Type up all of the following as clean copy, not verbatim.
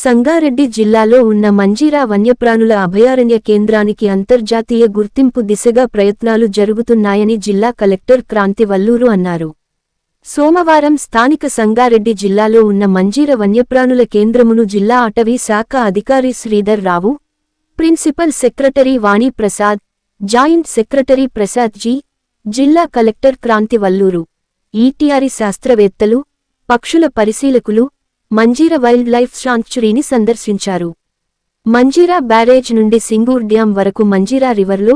సంగారెడ్డి జిల్లాలో ఉన్న మంజీరా వన్యప్రాణుల అభయారణ్య కేంద్రానికి అంతర్జాతీయ గుర్తింపు దిశగా ప్రయత్నాలు జరుగుతున్నాయని జిల్లా కలెక్టర్ క్రాంతి వల్లూరు అన్నారు. సోమవారం స్థానిక సంగారెడ్డి జిల్లాలో ఉన్న మంజీర వన్యప్రాణుల కేంద్రమును జిల్లా అటవీ శాఖ అధికారి Sridhar Rao, principal secretary Vani Prasad, joint secretary Prasad ji, జిల్లా కలెక్టర్ క్రాంతి వల్లూరు, ఈటీఆర్ఈ శాస్త్రవేత్తలు, పక్షుల పరిశీలకులు మంజీర వైల్డ్ లైఫ్ శాంక్చురీని సందర్శించారు. మంజీరా బ్యారేజ్ నుండి సింగూర్ డ్యాం వరకు మంజీరా రివర్లో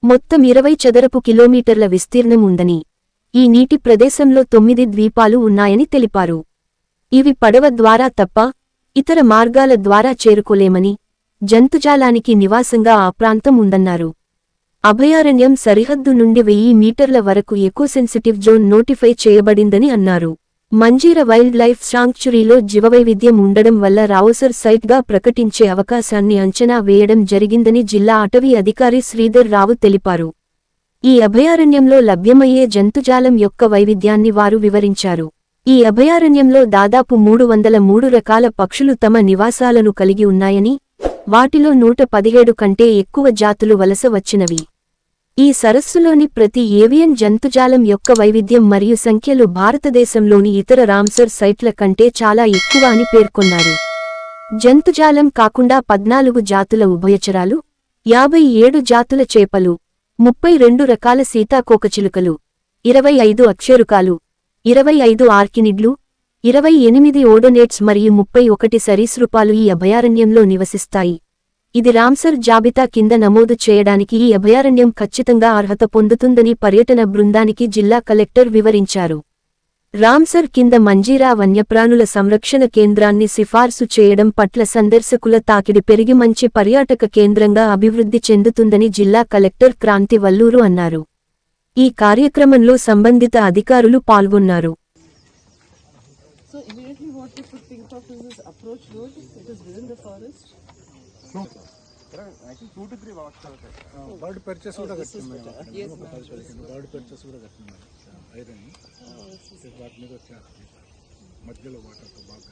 మొత్తం 20 చదరపు కిలోమీటర్ల విస్తీర్ణం ఉందని, ఈ నీటి ప్రదేశంలో 9 ద్వీపాలు ఉన్నాయని తెలిపారు. ఇవి పడవ ద్వారా తప్ప ఇతర మార్గాల ద్వారా చేరుకోలేమని, జంతుజాలానికి నివాసంగా ఆ ప్రాంతం ఉందన్నారు. అభయారణ్యం సరిహద్దు నుండి 1000 మీటర్ల వరకు ఎకోసెన్సిటివ్ జోన్ నోటిఫై చేయబడిందని అన్నారు. మంజీర వైల్డ్ లైఫ్ శాంక్చురీలో జీవవైవిధ్యం ఉండడం వల్ల రావుసర్ సైట్గా ప్రకటించే అవకాశాన్ని అంచనా వేయడం జరిగిందని జిల్లా అటవీ అధికారి శ్రీధర్ రావు తెలిపారు. ఈ అభయారణ్యంలో లభ్యమయ్యే జంతుజాలం యొక్క వైవిధ్యాన్ని వారు వివరించారు. ఈ అభయారణ్యంలో దాదాపు 303 రకాల పక్షులు తమ నివాసాలను కలిగి ఉన్నాయని, వాటిలో 117 కంటే ఎక్కువ జాతులు వలస వచ్చినవి. ఈ సరస్సులోని ప్రతి ఏవియన్ జంతుజాలం యొక్క వైవిధ్యం మరియు సంఖ్యలు భారతదేశంలోని ఇతర రామ్సర్ సైట్ల కంటే చాలా ఎక్కువ అని పేర్కొన్నారు. జంతుజాలం కాకుండా 14 జాతుల ఉభయచరాలు, 57 జాతుల చేపలు, 32 రకాల సీతాకోకచిలుకలు, 25 అక్షరుకాలు, 25 ఆర్కినిడ్లు, 28 ఓడోనేట్స్ మరియు 31 సరీసృపాలు ఈ అభయారణ్యంలో నివసిస్తాయి. ఇది రామ్సర్ జాబితా కింద నమోదు చేయడానికి ఈ అభయారణ్యం ఖచ్చితంగా అర్హత పొందుతుందని పర్యటన బృందానికి జిల్లా కలెక్టర్ వివరించారు. రామ్సర్ కింద మంజీరా వన్యప్రాణుల సంరక్షణ కేంద్రాన్ని సిఫార్సు చేయడం పట్ల సందర్శకుల తాకిడి పెరిగి మంచి పర్యాటక కేంద్రంగా అభివృద్ధి చెందుతుందని జిల్లా కలెక్టర్ క్రాంతి వల్లూరు అన్నారు. ఈ కార్యక్రమంలో సంబంధిత అధికారులు పాల్గొన్నారు. I think 2 to 3 hours. Bird purchase కూడా కట్టింది. బర్డ్ పర్చేస్ కూడా కట్టింది. ఐరన్ వాటి మీద వచ్చేస్తుంది మధ్యలో వాటర్తో బాగా.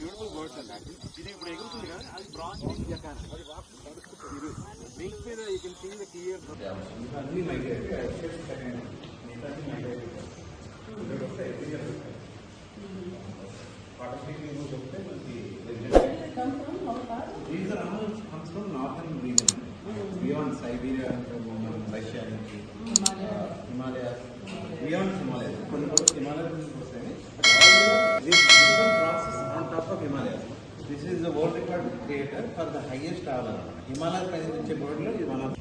బ్యూటిఫుల్ బర్డ్స్ అండి. ఇది ఇప్పుడు ఎగురుతుంది కదా, అది బ్రాంచ్ నుంచి ఎక్కాను. అది వింగ్స్ మీద you can see the clear. అన్ని These are animals comes from northern region, beyond Siberia, Russia, Himalayas, beyond Himalayas. Himalayas this one crosses on top of Himalayas. This is the world record creator for the highest travel. Himalayas paininche bird lo is one of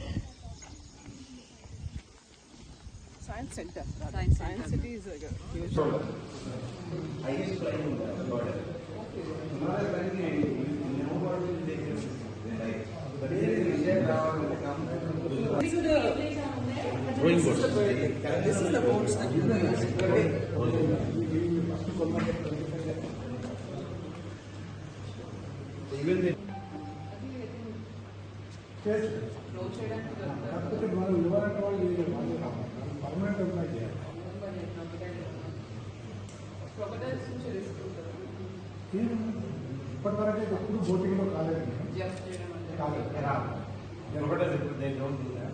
Science Center. Science City is a huge highest flying bird. Himalayas paininche Rowing boats. This is the boats that you use. Even the ఇప్పటివరకు ఎప్పుడు బోటింగ్లో కాలేదు. They don't do that.